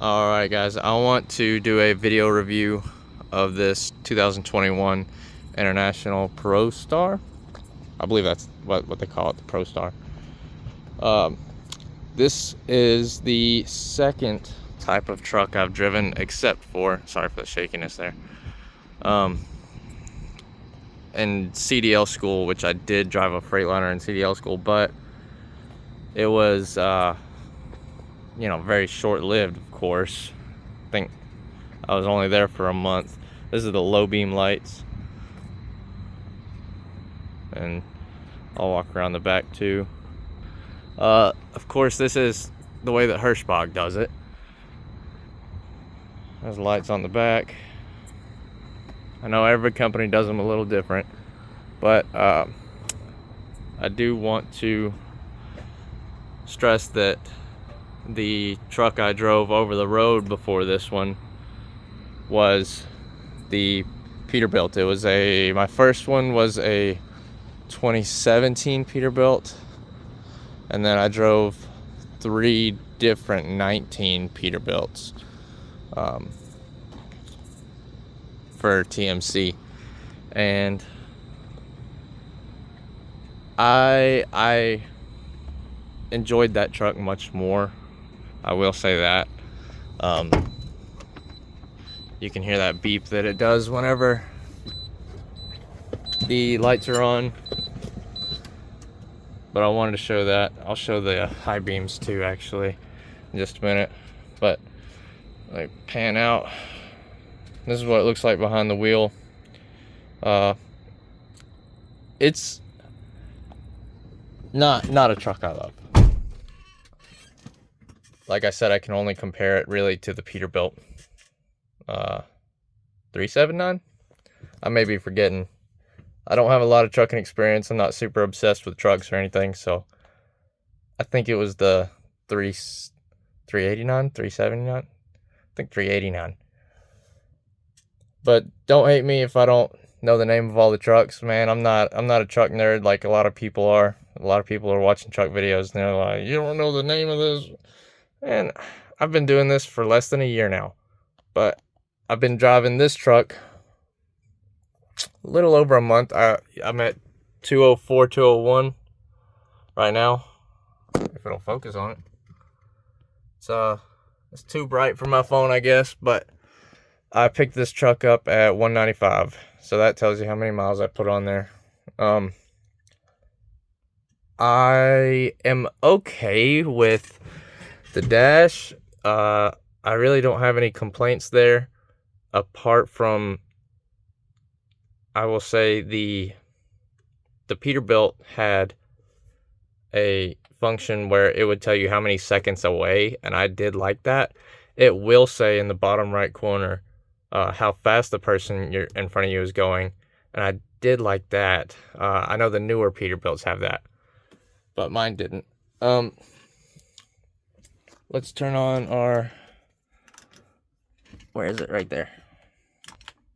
Alright guys, I want to do a video review of this 2021 International Pro Star. I believe that's what they call it, the Pro Star. This is the second type of truck I've driven, except for, sorry for the shakiness there, in CDL school, which I did drive a Freightliner in CDL school, but it was very short-lived, of course. I think I was only there for a month. This is the low beam lights, and I'll walk around the back too. Of course, this is the way that Hirschbach does it. There's lights on the back. I know every company does them a little different, but I do want to stress that the truck I drove over the road before this one was the Peterbilt. It was my first one was a 2017 Peterbilt, and then I drove 3 different 19 Peterbilts for TMC, and I enjoyed that truck much more. I will say that. You can hear that beep that it does whenever the lights are on. But I wanted to show that. I'll show the high beams too, actually, in just a minute. But like, pan out. This is what it looks like behind the wheel. It's not a truck I love. Like I said, I can only compare it really to the Peterbilt 379. I may be forgetting. I don't have a lot of trucking experience. I'm not super obsessed with trucks or anything, so I think it was the 389, 379. I think 389. But don't hate me if I don't know the name of all the trucks, man. I'm not a truck nerd like a lot of people are. A lot of people are watching truck videos and they're like, "You don't know the name of this?" And I've been doing this for less than a year now, but I've been driving this truck a little over a month. I'm at 204, 201 right now, if it'll focus on it. It's too bright for my phone, I guess, but I picked this truck up at 195, so that tells you how many miles I put on there. I am okay with the dash. I really don't have any complaints there, apart from, I will say, the Peterbilt had a function where it would tell you how many seconds away, and I did like that. It will say in the bottom right corner how fast the person in front of you is going, and I did like that. I know the newer Peterbilts have that, but mine didn't. Let's turn on our, where is it? Right there.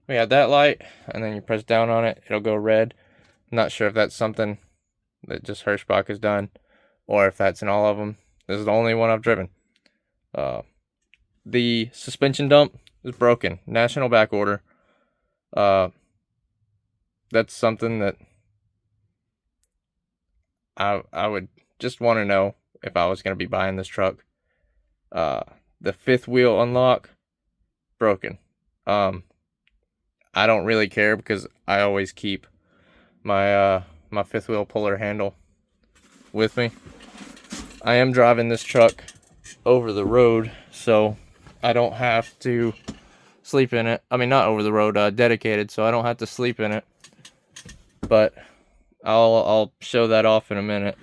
We have that light, and then you press down on it, it'll go red. I'm not sure if that's something that just Hirschbach has done, or if that's in all of them. This is the only one I've driven. The suspension dump is broken. National back order. That's something that I would just want to know if I was going to be buying this truck. The fifth wheel unlock, broken. I don't really care because I always keep my my fifth wheel puller handle with me. I am driving this truck over the road, so I don't have to sleep in it. I mean, not over the road, dedicated, so I don't have to sleep in it. But I'll show that off in a minute.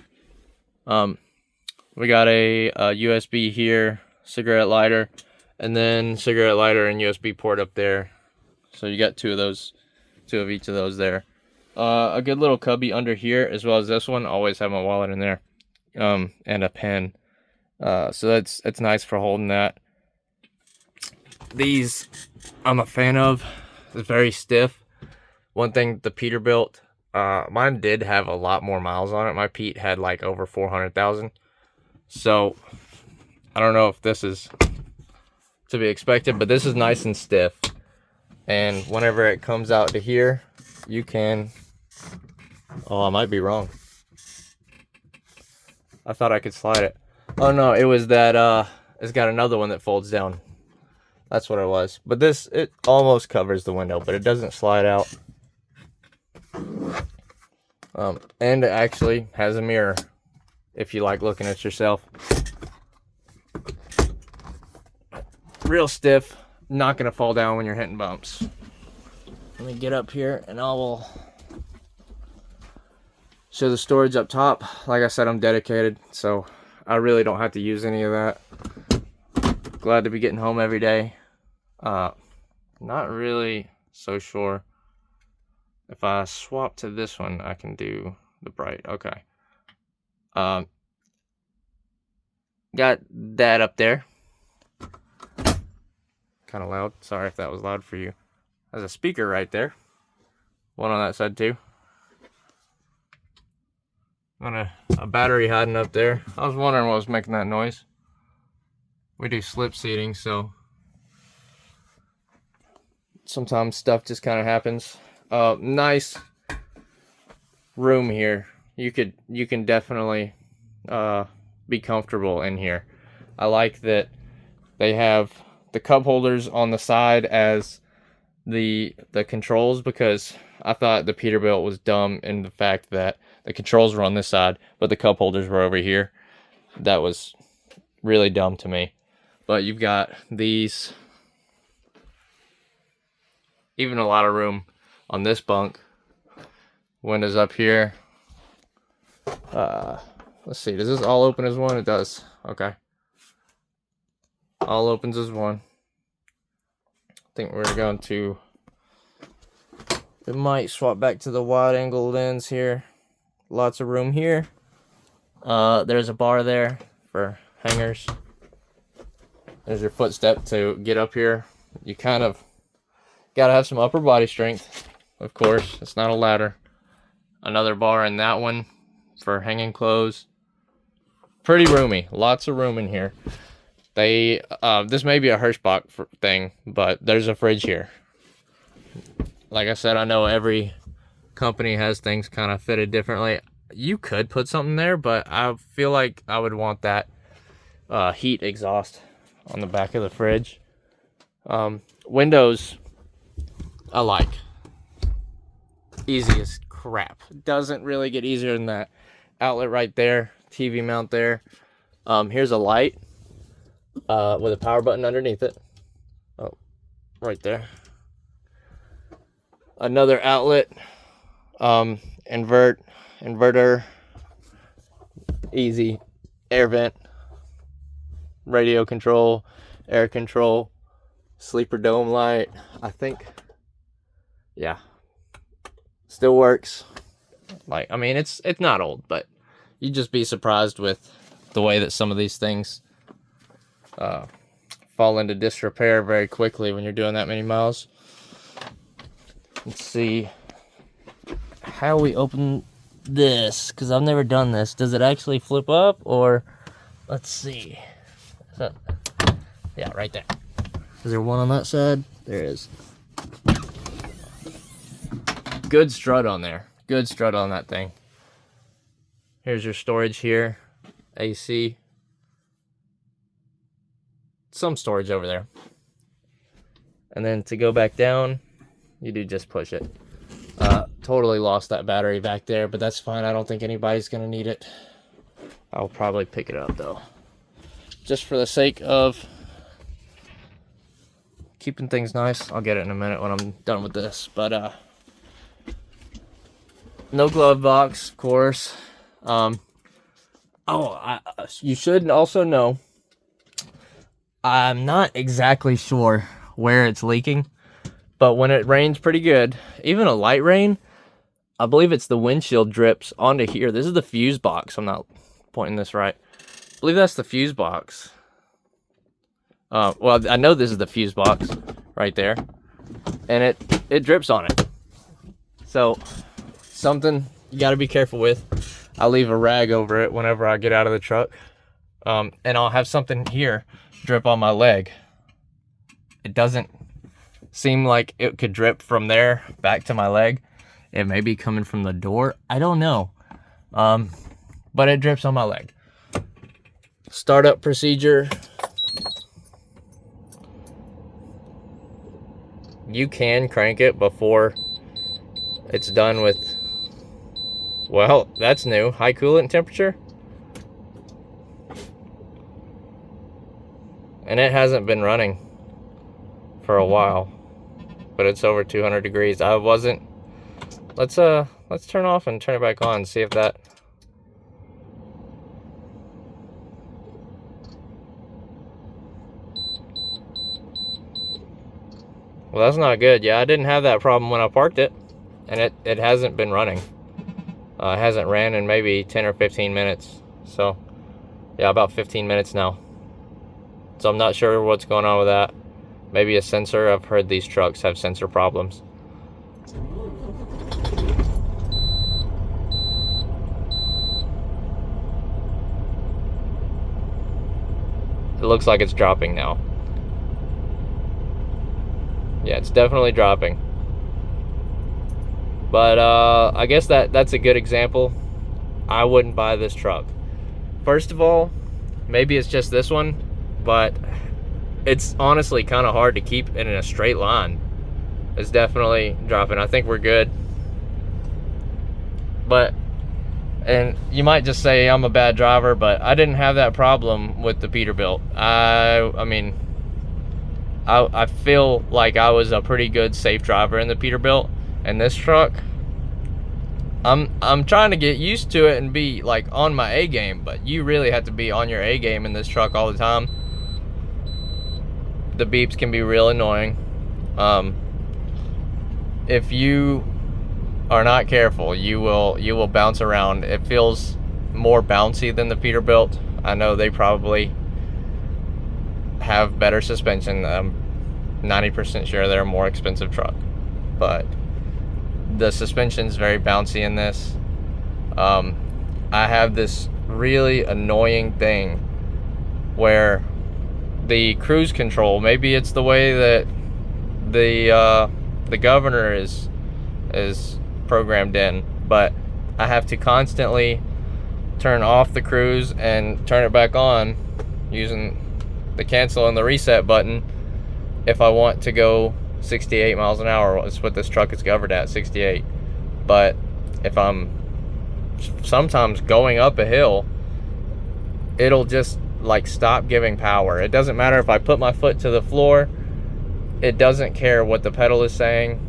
We got a USB here, cigarette lighter, and then cigarette lighter and USB port up there. So you got two of each of those there. A good little cubby under here, as well as this one. Always have my wallet in there, and a pen. So that's nice for holding that. These I'm a fan of. It's very stiff. One thing, the Peterbilt, mine did have a lot more miles on it. My Pete had like over 400,000. So I don't know if this is to be expected, but this is nice and stiff. And whenever it comes out to here, you can... Oh, I might be wrong. I thought I could slide it. Oh no, it was that it's got another one that folds down. That's what it was. But this, it almost covers the window, but it doesn't slide out. And it actually has a mirror if you like looking at yourself. Real stiff, not gonna fall down when you're hitting bumps. Let me get up here and I will show the storage up top. Like I said, I'm dedicated, so I really don't have to use any of that. Glad to be getting home every day. Not really so sure. If I swap to this one, I can do the bright. Okay. Got that up there. Kind of loud. Sorry if that was loud for you. There's a speaker right there. One on that side too. Got a battery hiding up there. I was wondering what was making that noise. We do slip seating, so sometimes stuff just kind of happens. Nice room here. You can definitely be comfortable in here. I like that they have the cup holders on the side as the controls, because I thought the Peterbilt was dumb in the fact that the controls were on this side, but the cup holders were over here. That was really dumb to me. But you've got these, even a lot of room on this bunk. Windows up here. Let's see, does this all open as one? It does. Okay. All opens as one. I think we're going to... We might swap back to the wide angle lens here. Lots of room here. There's a bar there for hangers. There's your footstep to get up here. You kind of gotta have some upper body strength, of course. It's not a ladder. Another bar in that one for hanging clothes. Pretty roomy. Lots of room in here. They this may be a Hirschbach thing, but there's a fridge here. Like I said, I know every company has things kind of fitted differently. You could put something there, but I feel like I would want that heat exhaust on the back of the fridge. Windows, I like. Easy as crap. Doesn't really get easier than that. Outlet right there, TV mount there. Here's a light with a power button underneath it. Oh, right there. Another outlet, inverter, easy, air vent, radio control, air control, sleeper dome light, I think. Yeah, still works. Like, I mean, it's not old, but you'd just be surprised with the way that some of these things fall into disrepair very quickly when you're doing that many miles. Let's see how we open this, because I've never done this. Does it actually flip up, or let's see. Is that, yeah, right there. Is there one on that side? There is. Good strut on there. Good strut on that thing. Here's your storage here. AC. Some storage over there. And then to go back down, you do just push it. Totally lost that battery back there, but that's fine. I don't think anybody's gonna need it. I'll probably pick it up though, just for the sake of keeping things nice. I'll get it in a minute when I'm done with this. But no glove box, of course. You should also know, I'm not exactly sure where it's leaking, but when it rains pretty good, even a light rain, I believe it's the windshield drips onto here. This is the fuse box. I'm not pointing this right. I believe that's the fuse box. Well, I know this is the fuse box right there, and it drips on it. So something you got to be careful with. I'll leave a rag over it whenever I get out of the truck, and I'll have something here drip on my leg. It doesn't seem like it could drip from there back to my leg. It may be coming from the door. I don't know. But it drips on my leg. Startup procedure. You can crank it before it's done with, well, that's new. High coolant temperature. And it hasn't been running for a while, but it's over 200 degrees. I wasn't, let's turn off and turn it back on, see if that, well, that's not good. Yeah, I didn't have that problem when I parked it, and it hasn't been running. It hasn't ran in maybe 10 or 15 minutes. So yeah, about 15 minutes now. So I'm not sure what's going on with that. Maybe a sensor. I've heard these trucks have sensor problems. It looks like it's dropping now. Yeah, it's definitely dropping. But I guess that's a good example. I wouldn't buy this truck. First of all, maybe it's just this one, but it's honestly kind of hard to keep it in a straight line. It's definitely dropping. I think we're good. But, and you might just say I'm a bad driver, but I didn't have that problem with the Peterbilt. I mean, I feel like I was a pretty good safe driver in the Peterbilt, and this truck, I'm trying to get used to it and be like on my A game, but you really have to be on your A game in this truck all the time. The beeps can be real annoying. If you are not careful, you will bounce around. It feels more bouncy than the Peterbilt. I know they probably have better suspension. I'm 90% sure they're a more expensive truck, but the suspension's very bouncy in this. I have this really annoying thing where the cruise control, maybe it's the way that the governor is programmed in, but I have to constantly turn off the cruise and turn it back on using the cancel and the reset button if I want to go 68 miles an hour. That's what this truck is governed at, 68. But if I'm sometimes going up a hill, it'll just like stop giving power. It doesn't matter if I put my foot to the floor. It doesn't care what the pedal is saying.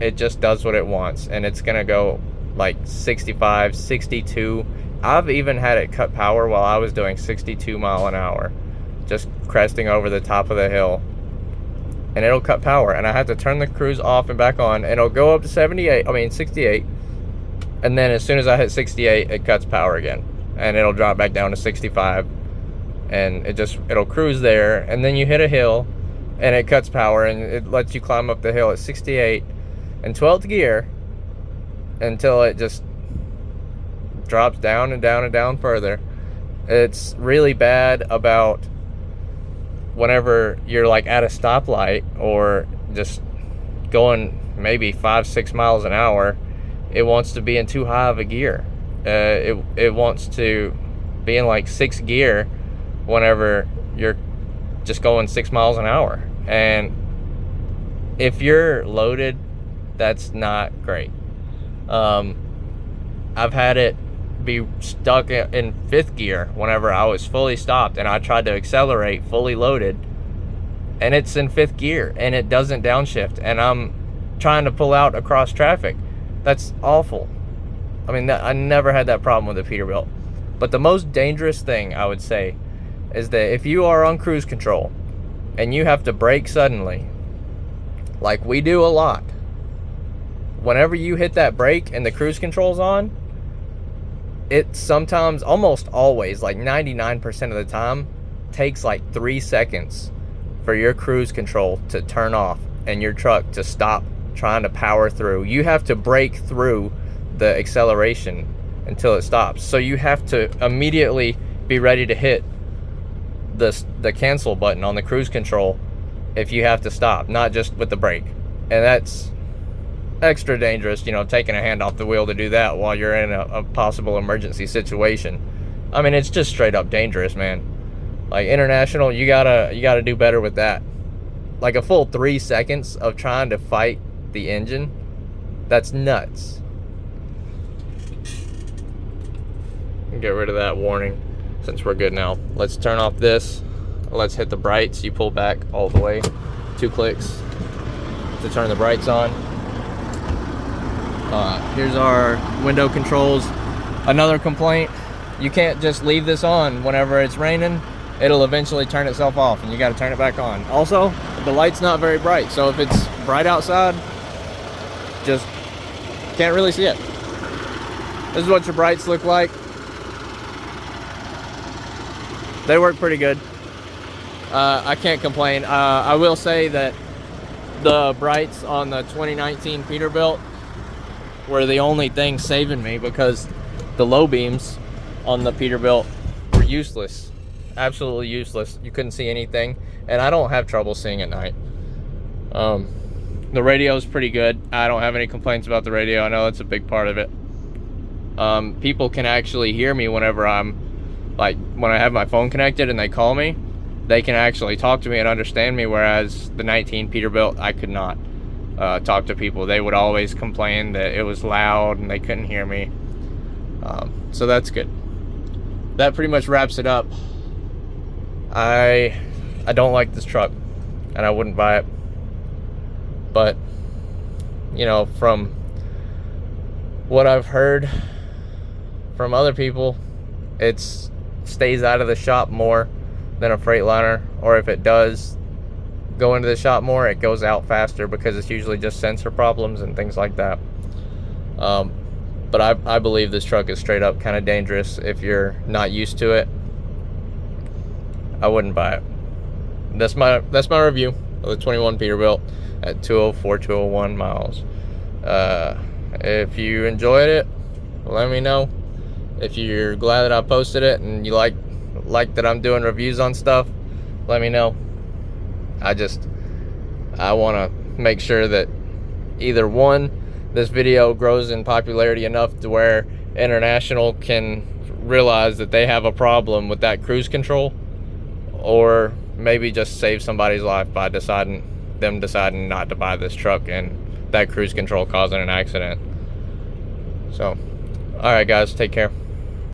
It just does what it wants, and it's gonna go like 65, 62. I've even had it cut power while I was doing 62 mile an hour, just cresting over the top of the hill, and it'll cut power, and I have to turn the cruise off and back on, and it'll go up to 68, and then as soon as I hit 68, it cuts power again, and it'll drop back down to 65, and it'll cruise there, and then you hit a hill, and it cuts power, and it lets you climb up the hill at 68 in 12th gear until it just drops down and down and down further. It's really bad about whenever you're like at a stoplight or just going maybe 5-6 miles an hour. It wants to be in too high of a gear. It wants to be in like 6th gear whenever you're just going 6 miles an hour, and if you're loaded, that's not great. I've had it be stuck in 5th gear whenever I was fully stopped and I tried to accelerate fully loaded, and it's in 5th gear and it doesn't downshift, and I'm trying to pull out across traffic. That's awful. I mean, I never had that problem with the Peterbilt. But the most dangerous thing I would say is that if you are on cruise control and you have to brake suddenly, like we do a lot, whenever you hit that brake and the cruise control's on, it sometimes, almost always, like 99% of the time, takes like 3 seconds for your cruise control to turn off and your truck to stop trying to power through. You have to break through the acceleration until it stops. So you have to immediately be ready to hit the cancel button on the cruise control if you have to stop, not just with the brake. And that's extra dangerous, you know, taking a hand off the wheel to do that while you're in a possible emergency situation. I mean, it's just straight up dangerous, man. Like, International, you gotta do better with that. Like, a full 3 seconds of trying to fight the engine, that's nuts. Get rid of that warning since we're good now. Let's turn off this. Let's hit the brights. You pull back all the way, 2 clicks to turn the brights on. Here's our window controls. Another complaint, you can't just leave this on whenever it's raining. It'll eventually turn itself off and you got to turn it back on. Also, the light's not very bright, so if it's bright outside, just can't really see it. This is what your brights look like. They work pretty good. I can't complain. I will say that the brights on the 2019 Peterbilt were the only thing saving me, because the low beams on the Peterbilt were useless. Absolutely useless. You couldn't see anything, and I don't have trouble seeing at night. The radio is pretty good. I don't have any complaints about the radio. I know that's a big part of it. People can actually hear me whenever when I have my phone connected and they call me, they can actually talk to me and understand me, whereas the 19 Peterbilt, I could not talk to people. They would always complain that it was loud and they couldn't hear me. So that's good. That pretty much wraps it up. I don't like this truck, and I wouldn't buy it. But, you know, from what I've heard from other people, it stays out of the shop more than a Freightliner, or if it does go into the shop more, it goes out faster, because it's usually just sensor problems and things like that. But I believe this truck is straight up kind of dangerous if you're not used to it. I wouldn't buy it. That's my review of the 21 Peterbilt at 204, 201 miles. If you enjoyed it, let me know. If you're glad that I posted it and you like that I'm doing reviews on stuff, let me know. I want to make sure that either one, this video grows in popularity enough to where International can realize that they have a problem with that cruise control, or maybe just save somebody's life by deciding not to buy this truck and that cruise control causing an accident. So, alright guys, take care.